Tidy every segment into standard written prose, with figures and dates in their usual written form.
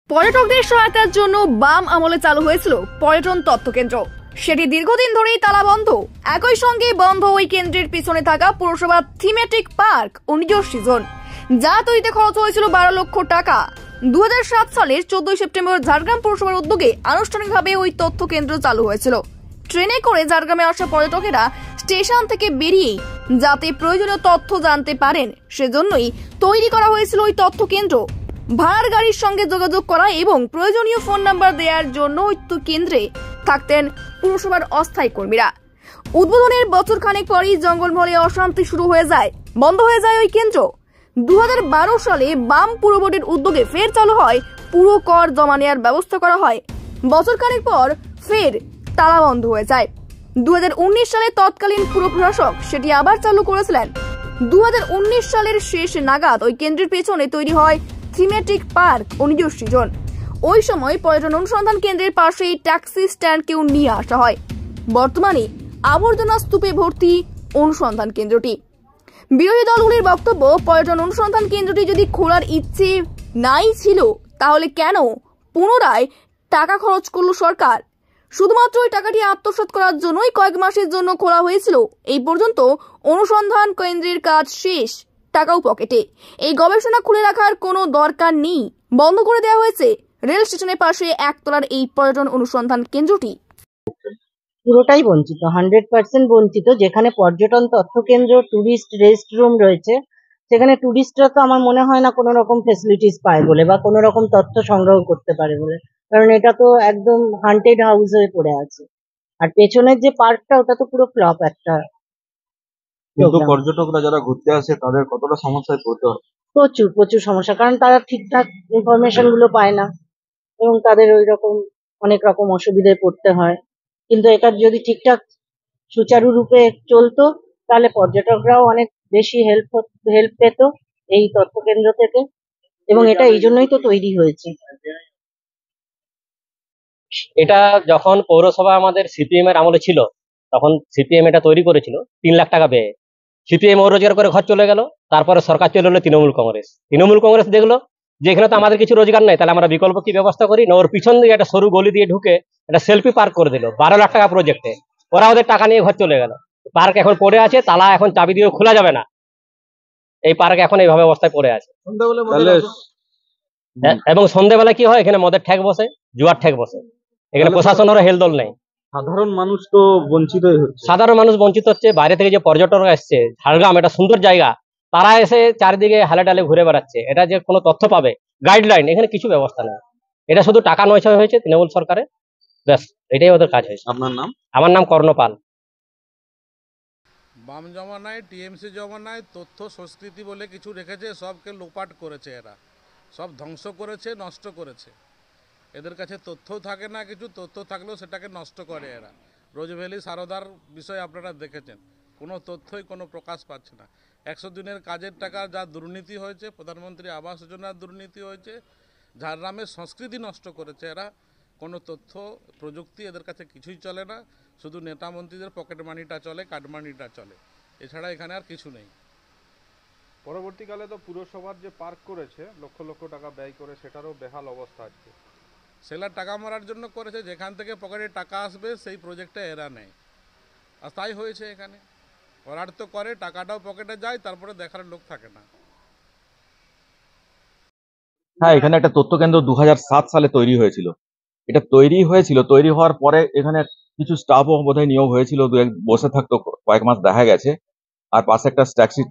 পর্যটকদের সহায়তার জন্য বাম আমলে চালু হয়েছিল পর্যটন তথ্য কেন্দ্র। সেটি দীর্ঘদিন ধরেই তালাবন্ধ। একই সঙ্গে বন্ধ ওই কেন্দ্রের পিছনে থাকা পুরসভার থিমেটিক পার্ক ও নিজস্ব জোন, যা তৈরিতে খরচ হয়েছিল 12 লক্ষ টাকা। 2007 সালের 14 সেপ্টেম্বর ঝাড়গ্রাম পুরসভার উদ্যোগে আনুষ্ঠানিকভাবে ওই তথ্য কেন্দ্র চালু হয়েছিল। ট্রেনে করে ঝাড়গ্রামে আসা পর্যটকেরা স্টেশন থেকে বেরিয়েই যাতে প্রয়োজনীয় তথ্য জানতে পারেন, সেজন্যই তৈরি করা হয়েছিল ওই তথ্য কেন্দ্র। ভাড়ার গাড়ির সঙ্গে যোগাযোগ করা এবং প্রয়োজনীয় ফোন নাম্বার দেওয়ার জন্য ওই কেন্দ্রে থাকতেন পুরসভার অস্থায়ী কর্মীরা। উদ্বোধনের বছর খানেক পরই জঙ্গলমহলে অশান্তি শুরু হয়ে যায়, বন্ধ হয়ে যায় ওই কেন্দ্র। 2012 সালে বাম পুর বোর্ডের উদ্যোগে ফের চালু হয়, পুরো কর জমা নেওয়ার ব্যবস্থা করা হয়। বছর খানেক পর ফের তালা বন্ধ হয়ে যায়। 2019 সালে তৎকালীন পুর প্রশাসক সেটি আবার চালু করেছিলেন। 2019 সালের শেষ নাগাদ ওই কেন্দ্রের পেছনে তৈরি হয় থিমেটিক পার্ক ও নিজস্ব জোন। ওই সময় পর্যটন অনুসন্ধান কেন্দ্রের পাশেই ট্যাক্সি স্ট্যান্ডকেও নিয়ে আসা হয়। বর্তমানে আবর্জনা স্তূপে ভর্তি অনুসন্ধান কেন্দ্রটি। বিরোধী দলগুলির বক্তব্য, পর্যটন অনুসন্ধান কেন্দ্রটি যদি খোলার ইচ্ছে নাই ছিল, তাহলে কেন পুনরায় টাকা খরচ করল সরকার? শুধুমাত্র ওই টাকাটি আত্মসাৎ করার জন্যই কয়েক মাসের জন্য খোলা হয়েছিল। এই পর্যন্ত অনুসন্ধান কেন্দ্রের কাজ শেষ, টাকাও পকেটে। এই গবেষণা খুলে রাখার কোনো দরকার নেই, বন্ধ করে দেওয়া হয়েছে রেল স্টেশনের পাশে একতলার এই পর্যটন অনুসন্ধান কেন্দ্রটি। পুরোটাই বঞ্চিত, 100% বঞ্চিত। যেখানে পর্যটন তথ্য কেন্দ্র, টুরিস্ট রেস্ট রুম রয়েছে, সেখানে টুরিস্টরা তো আমার মনে হয় না কোনো রকম ফেসিলিটিস পায় বলে বা কোনো রকম তথ্য সংগ্রহ করতে পারে বলে, কারণ এটা তো একদম হান্টেড হাউস হয়ে পড়ে আছে। আর পেছনের যে পার্কটা, ওটা তো পুরো ফ্লপ একটা। কিন্তু পর্যটকরা যারা ঘুরতে আসে তাদের কতটা সমস্যায় পড়তে হয়? প্রচুর প্রচুর সমস্যা, কারণ তারা ঠিকঠাক ইনফরমেশন গুলো পায় না এবং তাদের ওই রকম অনেক রকম অসুবিধায় পড়তে হয়। কিন্তু এটা যদি ঠিকঠাক সুচারুরূপে চলতো, তাহলে পর্যটকরাও অনেক বেশি হেল্প পেত এই তথ্য কেন্দ্র থেকে, এবং এটা এই জন্যই তো তৈরি হয়েছে। এটা যখন পৌরসভা আমাদের সিপিএম এর আমলে ছিল, তখন সিপিএম এটা তৈরি করেছিল 3 লাখ টাকা ব্যয়ে। সিপিএম রোজগার করে ঘর চলে গেল, তারপরে সরকার চলে এলো তৃণমূল কংগ্রেস দেখলো যে এখানে তো আমাদের কিছু রোজগার নাই, তাহলে আমরা বিকল্প কি ব্যবস্থা করি না, ওর পিছন দিকে একটা সরু গলি দিয়ে ঢুকে একটা সেলফি পার্ক করে দিল 12 লাখ টাকা প্রজেক্টে। ওরা ওদের টাকা নিয়ে ঘর চলে গেল। পার্ক এখন পড়ে আছে, তালা এখন চাবি দিয়ে খোলা যাবে না। এই পার্ক এখন এইভাবে অবস্থায় পড়ে আছে। এবং সন্ধ্যেবেলা কি হয়, এখানে মদের ঠেক বসে, জুয়ার ঠেক বসে। এখানে প্রশাসনেরও হেলদোল নেই। সাধারণ মানুষ তো বঞ্চিতই হচ্ছে। সাধারণ মানুষ বঞ্চিত হচ্ছে। বাইরে থেকে যে পর্যটকরা এসছে, ঝাড়গ্রাম এটা সুন্দর জায়গা, তারা এসে চারিদিকে হালে ডালে ঘুরে বেড়াচ্ছে। এটা যে কোনো তথ্য পাবে, গাইডলাইন, এখানে কিছু ব্যবস্থা নেই। এটা শুধু টাকা নয় হয়েছে তৃণমূল সরকারের, ব্যাস এটাই ওদের কাজ হয়েছে। আপনার নাম? আমার নাম কর্ণপাল। বাম জমানায়, টিএমসি জমানায় তথ্য সংস্কৃতি বলে কিছু রেখেছে, সবকে লোপাট করেছে। এরা সব ধ্বংস করেছে, নষ্ট করেছে। এদের কাছে তথ্যও থাকে না, কিছু তথ্য থাকলেও সেটাকে নষ্ট করে এরা। রোজভ্যালি সারদার বিষয়ে আপনারা দেখেছেন, কোনো তথ্যই কোনো প্রকাশ পাচ্ছে না। 100 দিনের কাজের টাকা যা দুর্নীতি হয়েছে, প্রধানমন্ত্রী আবাস যোজনার দুর্নীতি হয়েছে, ঝাড়গ্রামের সংস্কৃতি নষ্ট করেছে এরা। কোনো তথ্য প্রযুক্তি এদের কাছে কিছুই চলে না, শুধু নেতা মন্ত্রীদের পকেট মানিটা চলে, কাটমানিটা চলে, এছাড়া এখানে আর কিছু নেই। পরবর্তীকালে তো পুরসভার যে পার্ক করেছে লক্ষ লক্ষ টাকা ব্যয় করে, সেটারও বেহাল অবস্থা আছে। সেলা টাকা মারার জন্য করেছে, যেখান থেকে পকেটে টাকা আসবে সেই প্রজেক্টে এরা নেয়, আর তাই হয়েছে এখানে। করার তো করে, টাকাটাও পকেটে যায়, তারপরে দেখার লোক থাকে না। হ্যাঁ, এখানে একটা তথ্য কেন্দ্র 2007 সালে তৈরি হয়েছিল। এটা তৈরি হওয়ার পরে এখানে কিছু স্টাফও বোধহয় নিয়োগ হয়েছিল, বসে থাকতো কয়েক মাস দেখা গেছে। আর পাশে একটা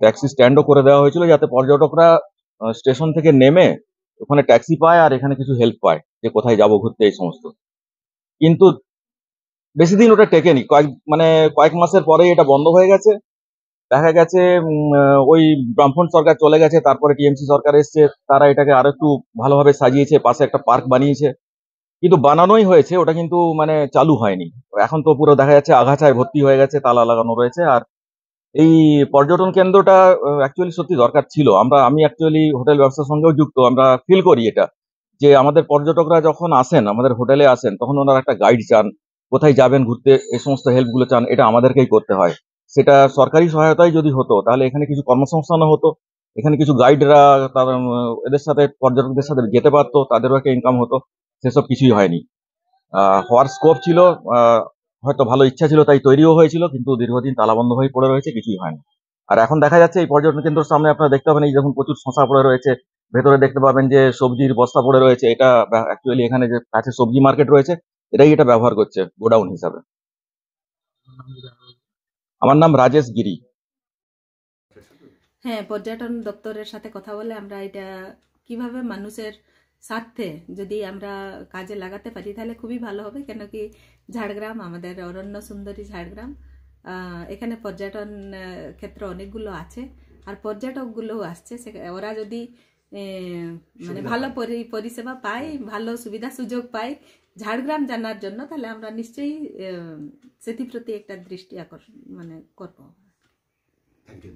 ট্যাক্সি স্ট্যান্ডও করে দেওয়া হয়েছিল, যাতে পর্যটকরা স্টেশন থেকে নেমে ওখানে ট্যাক্সি পায় আর এখানে কিছু হেল্প পায়, যে কোথায় যাবো ঘুরতে এই সমস্ত। কিন্তু বেশি দিন ওটা টেকেনি, কয়েক মাসের পরেই এটা বন্ধ হয়ে গেছে। দেখা গেছে ওই বামফ্রন্ট সরকার চলে গেছে, তারপরে টিএমসি সরকার এসছে, তারা এটাকে আরো একটু ভালোভাবে সাজিয়েছে, পাশে একটা পার্ক বানিয়েছে। কিন্তু বানানোই হয়েছে, ওটা কিন্তু চালু হয়নি। এখন তো পুরো দেখা যাচ্ছে আগাছায় ভর্তি হয়ে গেছে, তালা লাগানো রয়েছে। আর এই পর্যটন কেন্দ্রটা অ্যাকচুয়ালি সত্যি দরকার ছিল। আমি অ্যাকচুয়ালি হোটেল ব্যবসার সঙ্গেও যুক্ত, আমরা ফিল করি এটা, যে আমাদের পর্যটকরা যখন আসেন, আমাদের হোটেলে আসেন, তখন ওনারা একটা গাইড চান, কোথায় যাবেন ঘুরতে, এই সমস্ত হেল্পগুলো চান, এটা আমাদেরকেই করতে হয়। সেটা সরকারি সহায়তায় যদি হতো, তাহলে এখানে কিছু কর্মসংস্থানও হতো এখানে কিছু গাইডরা তাদের এদের সাথে পর্যটকদের সাথে যেতে পারতো, তাদেরও একটা ইনকাম হতো, সেসব কিছুই হয়নি। হওয়ার স্কোপ ছিল, হয়তো ভালো ইচ্ছা ছিল তাই তৈরিও হয়েছিল, কিন্তু দীর্ঘদিন তালাবন্ধ হয়ে পড়ে রয়েছে, কিছুই হয়নি। আর এখন দেখা যাচ্ছে এই পর্যটন কেন্দ্রের সামনে আপনারা দেখতে পাবেন এই দেখুন প্রচুর শশা পড়ে রয়েছে, ভেতরে দেখতে পাবেন যে সবজির বস্তা পড়ে রয়েছে। এটা অ্যাকচুয়ালি এখানে যে কাছে সবজি মার্কেট রয়েছে এটাই এটা ব্যবহার করছে গোডাউন হিসাবে। আমার নাম রাজেশ গিরি। হ্যাঁ, পর্যটন দপ্তরের সাথে কথা বলে আমরা এটা কিভাবে মানুষের স্বার্থে যদি আমরা কাজে লাগাতে পারি তাহলে খুবই ভালো হবে। কেন কি ঝাড়গ্রাম আমাদের অরণ্য সুন্দরী ঝাড়গ্রাম, এখানে পর্যটন ক্ষেত্র অনেকগুলো আছে, আর পর্যটকগুলোও আসছে। ওরা যদি মানে ভালো পরিষেবা পায়, ভালো সুবিধা সুযোগ পায় ঝাড়গ্রাম জানার জন্য, তাহলে আমরা নিশ্চয়ই সেটির প্রতি একটা দৃষ্টি আকর্ষণ করবো। Thank you.